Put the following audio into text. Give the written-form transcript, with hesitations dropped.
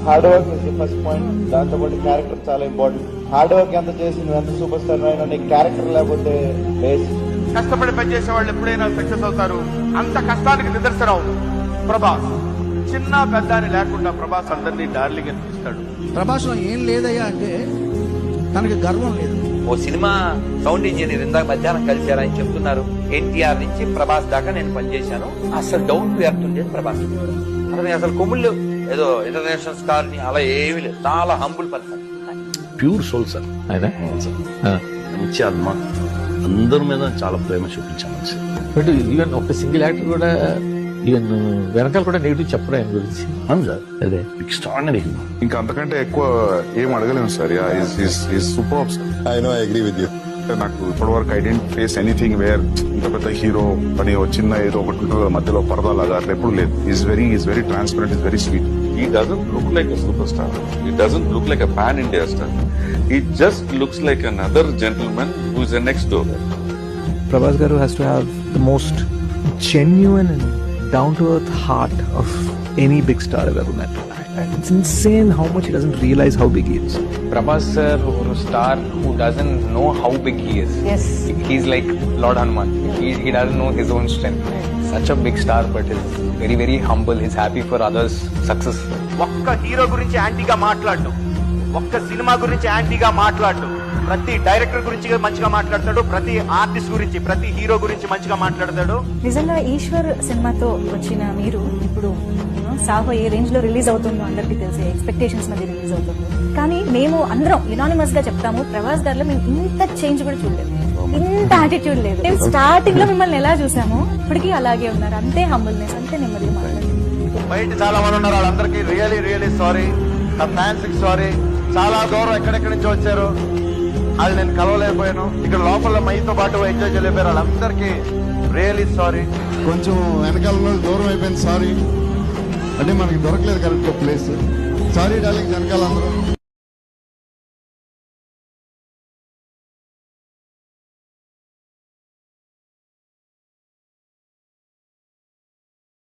Hard work is the first point. దాంతో పాటు character చాలా ఇంపార్టెంట్. హార్డ్ వర్క్ ఎంత చేసి నువ్వు ఎంత సూపర్ స్టార్ అయినా నీ క్యారెక్టర్ లేకపోతే వేస్ట్. కష్టపడి పనిచేసే వాళ్ళు ఎప్పుడైనా సక్సెస్ అవుతారు. అంత కష్టానికి నిదర్శనం ప్రభాస్. చిన్న పెద్ద అని లేకుండా ప్రభాస్ అందరినీ డార్లింగ్ అనిపిస్తాడు. ప్రభాస్ లో ఏం లేదయ్యా అంటే తనకి గర్వం లేదు. ఓ సినిమా సౌండ్ ఇంజనీర్ ఇందాక మధ్యాహ్నం కలిశారని చెప్తున్నారు. ఎన్టీఆర్ నుంచి ప్రభాస్ దాకా నేను పనిచేశాను. అసలు డౌన్ టు ఎర్త్ ఉండేది ప్రభాస్. అసలు కొమ్ముళ్ళు ఏదో ఇంటర్నేషనల్ స్టార్ ని అలా ఏమీ లేదు. చాలా humble person, pure soul sir ఆయన. మంచి ఆత్మ, అందరి మీద చాలా ప్రేమ చూపించాను సార్. ఈవెన్ ఒక సింగిల్ యాక్టర్ కూడా ఈవెన్ వెనకాల కూడా నెగిటివ్ చెప్పడం ఆయన గురించి. అవును సార్, అదే ఎక్స్ట్రాడినరీ. ఇంకా అంతకంటే ఎక్కువ ఏం అడగలేము sir. Super sir. I know, I agree with you. నాకు ఇప్పటి వరకు I didn't face anything where ఇంత పెద్ద హీరో అని చిన్న ఏదో ఒకటి మధ్యలో పరదా లాగా అట్లా ఎప్పుడు లేదు. Is very transparent, is very sweet. He doesn't look like a superstar. He doesn't look like a pan-India star. He just looks like another gentleman who is a next door. Prabhas Garu has to have the most genuine and down-to-earth heart of any big star I've ever met. It's insane how much he doesn't realize how big he is. Prabhas sir or a star who doesn't know how big he is. Yes. He's like Lord Hanuman. He doesn't know his own strength. Such a big star, but is very humble. He's happy for others' success. ఒక్క hero గురించి యాంటీగా మాట్లాడు, ఒక్క cinema గురించి యాంటీగా మాట్లాడు. ప్రతి director గురించి మంచిగా మాట్లాడతాడు, ప్రతి ఆర్టిస్ట్ గురించి, ప్రతి హీరో గురించి మంచిగా మాట్లాడతాడు. నిజంగా ఈశ్వర్ సినిమాతో వచ్చిన మీరు ఇప్పుడు సాహో ఏ రేంజ్ లో రిలీజ్ అవుతుందో అందరికీ తెలిసి ఎక్స్పెక్టేషన్స్ మధ్య రిలీజ్ అవుతుంది. కానీ మేము అందరం యునానిమస్ గా చెప్తాము, ప్రభాస్ గారిలో మేము ఇంత చేంజ్ కూడా చూడలేదు, ఇంత యాటిట్యూడ్ లేదు. మేము స్టార్టింగ్ లో మిమ్మల్ని ఎలా చూసామో ఇప్పటికీ అలాగే ఉన్నారు. అంతే హంబుల్నెస్, అంతే నెమ్మదిగా మాట్లాడారు. బయట చాలా మంది ఉన్నారు, వాళ్ళందరికీ రియలీ సారీ. నా ఫ్యాన్స్ కి సారీ. చాలా దూరం ఎక్కడెక్కడి నుంచి వచ్చారు, వాళ్ళు నేను కలవలేకపోయాను. ఇక్కడ లోపల మైతో పాటు ఎంజాయ్ చేయలేకపోయారు. వాళ్ళందరికీ రియలీ సారీ. కొంచెం వెనకాల దూరం అయిపోయింది, సారీ. అంటే మనకి దొరకలేదు కరెక్ట్ ప్లేస్. సారీ డార్లింగ్ వెనకాల అందరూ.